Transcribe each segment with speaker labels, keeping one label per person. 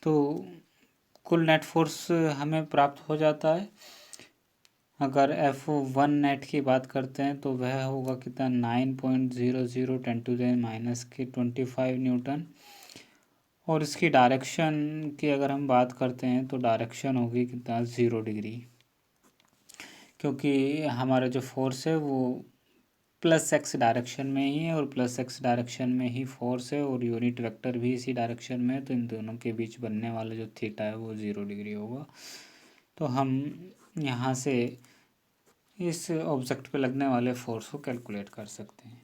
Speaker 1: तो कुल net force हमें प्राप्त हो जाता है। अगर F1 नेट की बात करते हैं तो वह होगा कितना 9.00 10⁻⁻25 न्यूटन। और इसकी डायरेक्शन की अगर हम बात करते हैं तो डायरेक्शन होगी कितना 0 डिग्री, क्योंकि हमारा जो फोर्स है वो प्लस एक्स डायरेक्शन में ही है और प्लस एक्स डायरेक्शन में ही फोर्स है और यूनिट वेक्टर भी इसी डायरेक्शन में है, तो इन दोनों के बीच बनने वाला जो थीटा है वो 0 डिग्री होगा। तो हम यहाँ से इस ऑब्जेक्ट पे लगने वाले फोर्स को कैलकुलेट कर सकते हैं।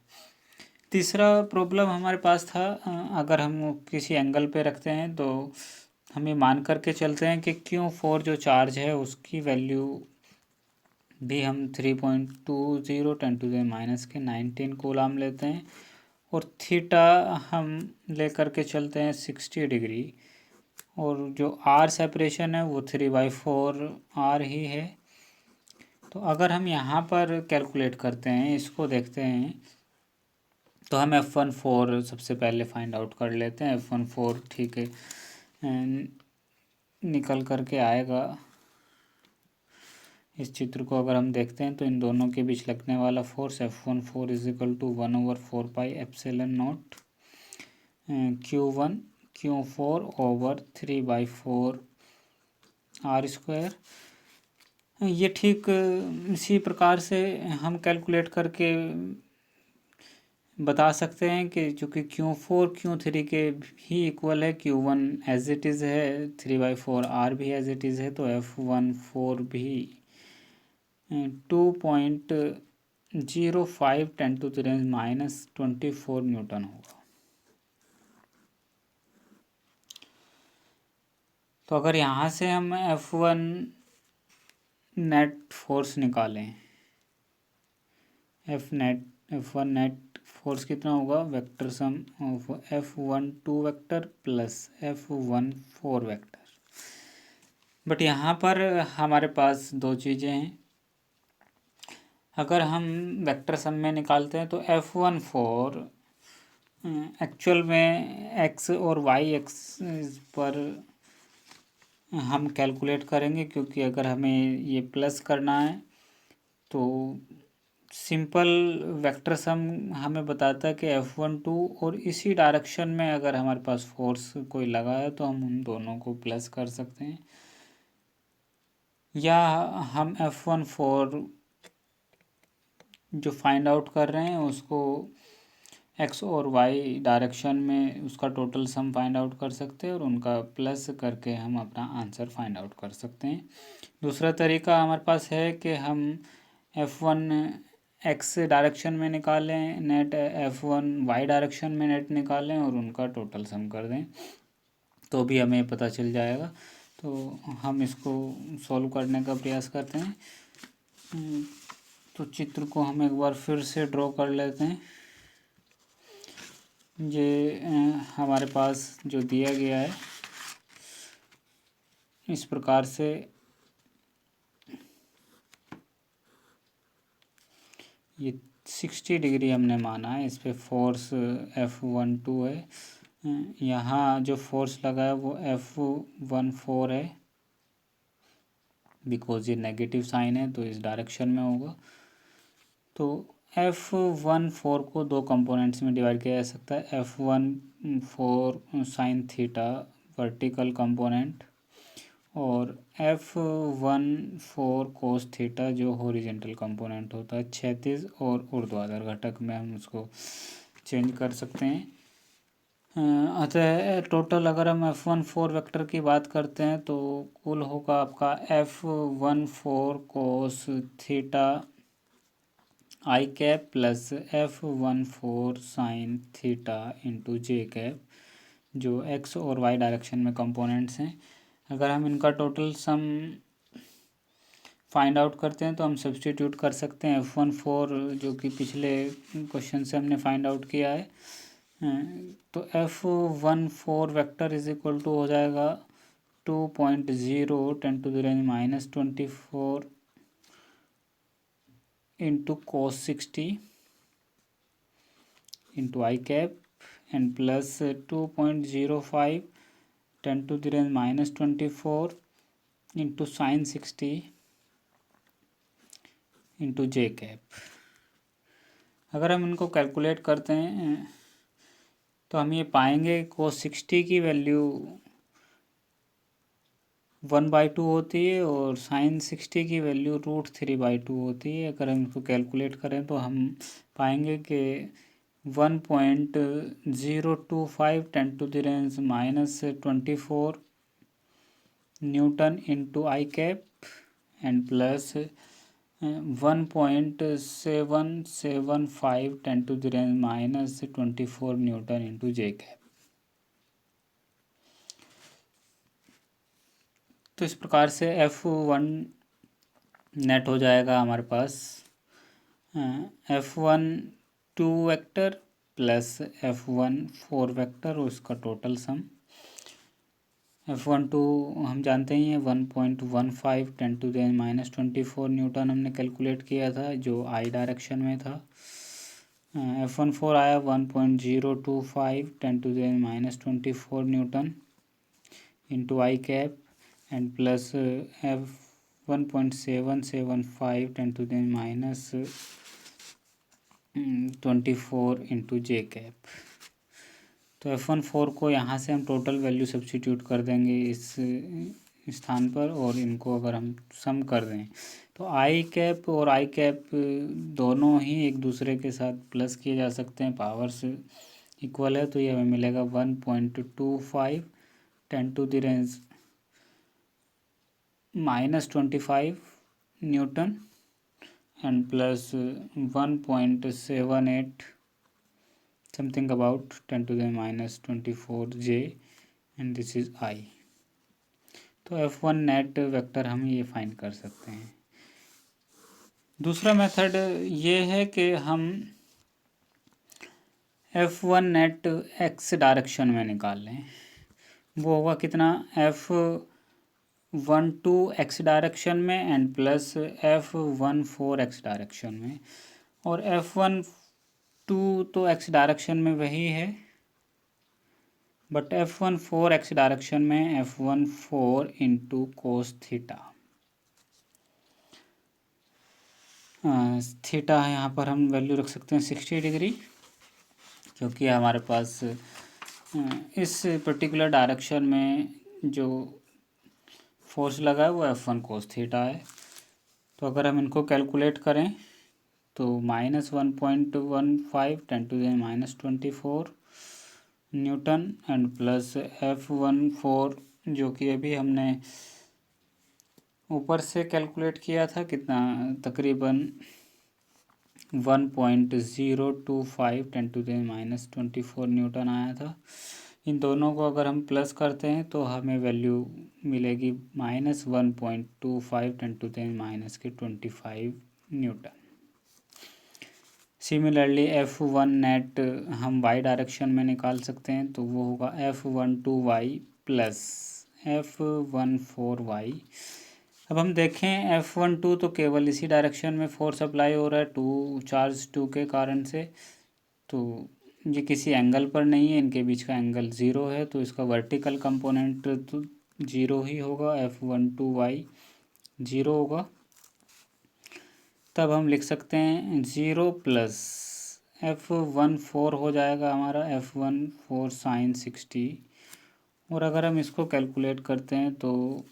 Speaker 1: तीसरा प्रॉब्लम हमारे पास था, अगर हम किसी एंगल पे रखते हैं तो हम ये मान करके चलते हैं कि Q4 जो चार्ज है उसकी वैल्यू भी हम 3.20 10⁻⁻19 कूलाम लेते हैं और थीटा हम ले करके चलते हैं 60 डिग्री और जो आर सेपरेशन है वो 3/4 आर ही है। तो अगर हम यहाँ पर कैलकुलेट करते हैं, इसको देखते हैं, तो हम F14 सबसे पहले फाइंड आउट कर लेते हैं। F14 ठीक है निकल करके आएगा। इस चित्र को अगर हम देखते हैं तो इन दोनों के बीच लगने वाला force F14 = 1/4πε0 Q1 Q4 over 3/4 R²। ये ठीक इसी प्रकार से हम कैलकुलेट करके बता सकते हैं कि चूँकि Q4 Q3 के ही इक्वल है, Q1 एज इट इज़ है, 3/4 R भी एज इट इज़ है, तो F14 भी 2.05 10⁻⁻24 न्यूटन होगा। तो अगर यहाँ से हम F1 नेट फोर्स निकालें, F1 नेट फोर्स कितना होगा, vector sum of F12 vector plus F14 vector. But यहाँ पर हमारे पास दो चीज़ें हैं। अगर हम वेक्टर सम में निकालते हैं तो F14 एक्चुअल में x और y एक्सिस पर हम कैलकुलेट करेंगे, क्योंकि अगर हमें ये प्लस करना है तो सिंपल वेक्टर सम हमें बताता है कि F12 और इसी डायरेक्शन में अगर हमारे पास फोर्स कोई लगा है तो हम उन दोनों को प्लस कर सकते हैं, या हम F14 जो फाइंड आउट कर रहे हैं उसको एक्स और वाई डायरेक्शन में उसका टोटल सम फाइंड आउट कर सकते हैं और उनका प्लस करके हम अपना आंसर फाइंड आउट कर सकते हैं। दूसरा तरीका हमारे पास है कि हम F1 एक्स डायरेक्शन में निकालें नेट, F1 वाई डायरेक्शन में नेट निकालें और उनका टोटल सम कर दें, तो भी हमें पता चल जाएगा। तो हम इसको सॉल्व करने का प्रयास करते हैं। तो चित्र को हम एक बार फिर से ड्रॉ कर लेते हैं। ये हमारे पास जो दिया गया है इस प्रकार से, ये 60 डिग्री हमने माना है, इस पे फोर्स F12 है। यहाँ जो फोर्स लगा है वो F14 है, बिकॉज ये नेगेटिव साइन है तो इस डायरेक्शन में होगा। तो F14 को दो कंपोनेंट्स में डिवाइड किया जा सकता है, F14 sine theta vertical component और F14 कोस थीटा जो हॉरिजेंटल कंपोनेंट होता है। क्षैतिज और ऊर्ध्वाधर घटक में हम उसको चेंज कर सकते हैं। अतः टोटल अगर हम F14 वेक्टर की बात करते हैं तो कुल होगा आपका F14 cos theta i cap plus F14 sine theta into j cap, जो एक्स और वाई डायरेक्शन में कंपोनेंट्स हैं। अगर हम इनका टोटल सम फाइंड आउट करते हैं तो हम सब्स्टिट्यूट कर सकते हैं F14 जो कि पिछले क्वेश्चन से हमने फाइंड आउट किया है। तो F14 vector is equal to हो जाएगा 2.0 10⁻⁻24 into cos 60 into I cap and plus 2.05 10⁻24 into sine 60 into j cap. अगर हम इनको कैलकुलेट करते हैं तो हम ये पाएंगे cos 60 की वैल्यू 1/2 होती है और साइन 60 की वैल्यू √3/2 होती है। अगर हम इसको कैलकुलेट करें तो हम पाएंगे कि 1.025 10⁻24 Newton into I cap and plus 1.775 10⁻24 Newton into j cap. तो इस प्रकार से F1 नेट हो जाएगा हमारे पास F1 2 vector plus F1 4 vector और उसका टोटल सम। F1 2 हम जानते ही हैं 1.15 10⁻24 न्यूटन हमने कैलकुलेट किया था जो आई डायरेक्शन में था। F1 4 आया 1.025 10⁻24 Newton into I cap and plus F1.775 10⁻24 into j cap. तो F1 4 को यहाँ से हम टोटल वैल्यू सब्स्टिट्यूट कर देंगे इस स्थान पर और इनको अगर हम सम कर दें तो आई कैप और आई कैप दोनों ही एक दूसरे के साथ प्लस किए जा सकते हैं, पावर्स इक्वल है। तो ये हमें मिलेगा 1.25 10⁻25 Newton and plus 1.78 something about 10⁻24 J and this is I। तो F1 नेट वेक्टर हम ये फाइंड कर सकते हैं। दूसरा मेथड ये है कि हम F1 नेट x डायरेक्शन में निकाल लें। वो होगा कितना F12 x डायरेक्शन में and plus F14 x direction में। और F12 तो x डायरेक्शन में वही है बट F14 x डायरेक्शन में F14 into cos theta. Theta यहाँ पर हम वैल्यू रख सकते हैं 60 डिग्री क्योंकि हमारे पास इस पर्टिकुलर डायरेक्शन में जो फोर्स लगा है वो F1 कोस थीटा है। तो अगर हम इनको कैलकुलेट करें तो -1.15 10⁻24 न्यूटन एंड प्लस F14 जो कि अभी हमने ऊपर से कैलकुलेट किया था कितना तकरीबन 1.025 10⁻24 न्यूटन आया था। इन दोनों को अगर हम प्लस करते हैं तो हमें वैल्यू मिलेगी -1.25 10⁻25 न्यूटन। सिमिलरली F1 नेट हम y डायरेक्शन में निकाल सकते हैं तो वो होगा F12y प्लस F14y। अब हम देखें F12 तो केवल इसी डायरेक्शन में फोर्स अप्लाई हो रहा है चार्ज 2 के कारण से, तो ये किसी एंगल पर नहीं है, इनके बीच का एंगल 0 है तो इसका वर्टिकल कंपोनेंट तो 0 ही होगा, F12y 0 होगा। तब हम लिख सकते हैं 0 प्लस F14 हो जाएगा हमारा F14 साइन 60। और अगर हम इसको कैलकुलेट करते हैं तो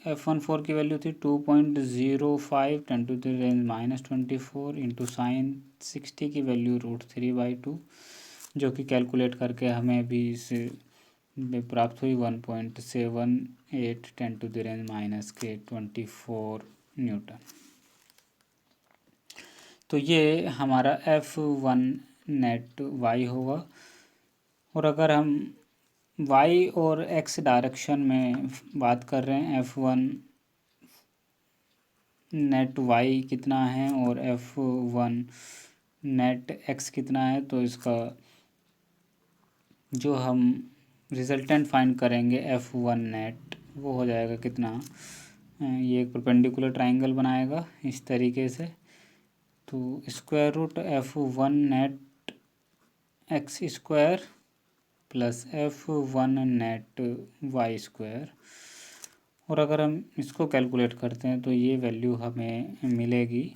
Speaker 1: F14 की वैल्यू थी 2.05 10⁻24 इंटू साइन 60 की वैल्यू √3/2 जो कि कैलकुलेट करके हमें अभी इसे प्राप्त हुई 1.78 10⁻24 न्यूटन। तो ये हमारा F1 नेट y होगा। और अगर हम y और x डायरेक्शन में बात कर रहे हैं F1 नेट y कितना है और F1 नेट x कितना है तो इसका जो हम रिजल्टेंट फाइंड करेंगे F1 नेट वो हो जाएगा कितना, ये एक परपेंडिकुलर ट्राइंगल बनाएगा इस तरीके से। तो square root F1 net x square plus F1 net y square. और अगर हम इसको कैलकुलेट करते हैं तो ये वैल्यू हमें मिलेगी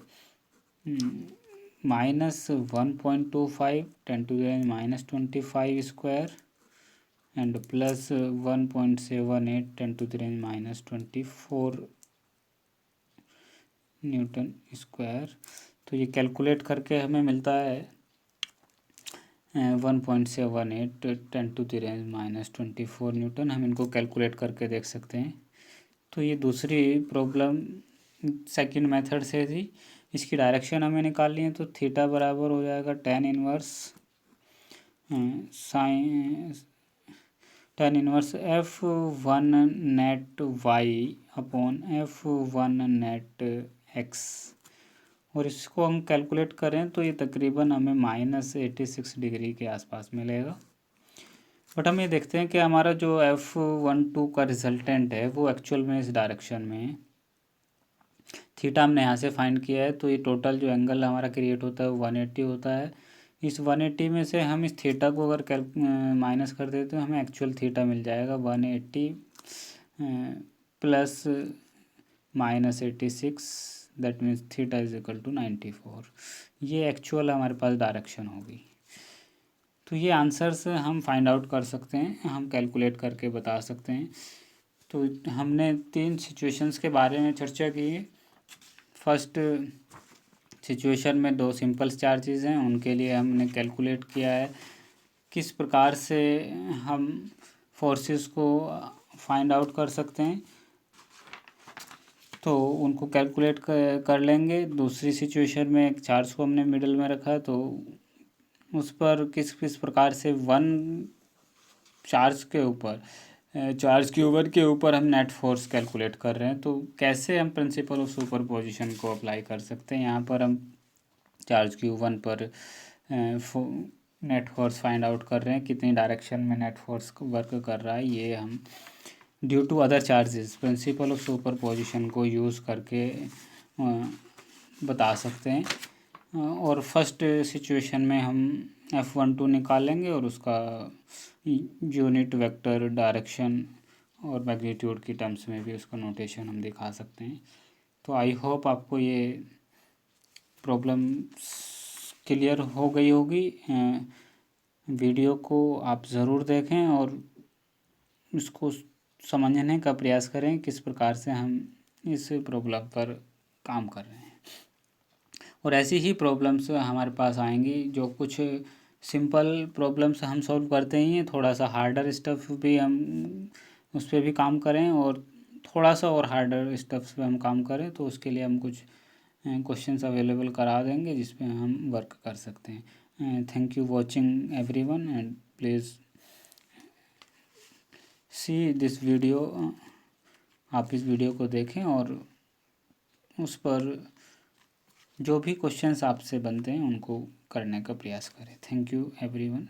Speaker 1: -1.25 10⁻⁻25² एंड प्लस 1.78 10⁻⁻24 न्यूटन स्क्वायर। तो ये कैलकुलेट करके हमें मिलता है 1.78 10⁻⁻24 न्यूटन। हम इनको कैलकुलेट करके देख सकते हैं। तो ये दूसरी प्रॉब्लम सेकंड मेथड से थी। इसकी डायरेक्शन हमें निकालनी है तो थीटा बराबर हो जाएगा tan inverse F1 net y upon F1 net x. और इसको हम कैलकुलेट करें तो ये तकरीबन हमें -86 डिग्री के आसपास मिलेगा। बट हम ये देखते हैं कि हमारा जो F12 का रिजल्टेंट है वो एक्चुअल में इस डायरेक्शन में है। थीटा हमने यहाँ से फाइंड किया है तो ये टोटल जो एंगल हमारा क्रिएट होता है वो 180 होता है। इस 180 में से हम इस थीटा को अगर माइनस कर देते तो हमें एक्चुअल थीटा मिल जाएगा 180 plus -86, that means theta is equal to 94। ये एक्चुअल हमारे पास डायरेक्शन होगी। तो ये आंसर्स हम फाइंड आउट कर सकते हैं, हम कैलकुलेट करके बता सकते हैं। तो हमने 3 सिचुएशंस के बारे में चर्चा की है। फर्स्ट सिचुएशन में 2 सिंपल चार्जेस हैं, उनके लिए हमने कैलकुलेट किया है किस प्रकार से हम फोर्सेस को फाइंड आउट कर सकते हैं, तो उनको कैलकुलेट कर लेंगे। दूसरी सिचुएशन में एक चार्ज को हमने मिडल में रखा है तो उस पर किस किस प्रकार से चार्ज क्यूबर के ऊपर हम नेट फोर्स कैलकुलेट कर रहे हैं। तो कैसे हम प्रिंसिपल ऑफ सुपरपोजिशन को अप्लाई कर सकते हैं। यहाँ पर हम चार्ज Q1 पर नेट फोर्स फाइंड आउट कर रहे हैं, कितनी डायरेक्शन में नेट फोर्स वर्क कर रहा है। ये हम due to other charges principle of superposition को यूज़ करके बता सकते हैं। और फर्स्ट सिचुएशन में हम F12 निकालेंगे और उसका यूनिट वेक्टर डायरेक्शन और मैग्नीट्यूड की टर्म्स में भी उसका नोटेशन हम दिखा सकते हैं। तो आई होप आपको ये प्रॉब्लम क्लियर हो गई होगी। वीडियो को आप ज़रूर देखें और इसको समझने का प्रयास करें किस प्रकार से हम इस प्रॉब्लम पर काम कर रहे हैं। और ऐसी ही प्रॉब्लम्स हमारे पास आएंगी। जो कुछ सिंपल प्रॉब्लम्स हम सॉल्व करते ही हैं, थोड़ा सा हार्डर स्टफ भी हम उस पर भी काम करें और थोड़ा सा और हार्डर स्टफ्स पे हम काम करें तो उसके लिए हम कुछ क्वेश्चंस अवेलेबल करा देंगे जिस पे हम वर्क कर सकते हैं। Thank you watching everyone and please see this video. आप इस वीडियो को देखें और उस पर जो भी क्वेश्चंस आपसे बनते हैं उनको करने का प्रयास करें। Thank you everyone.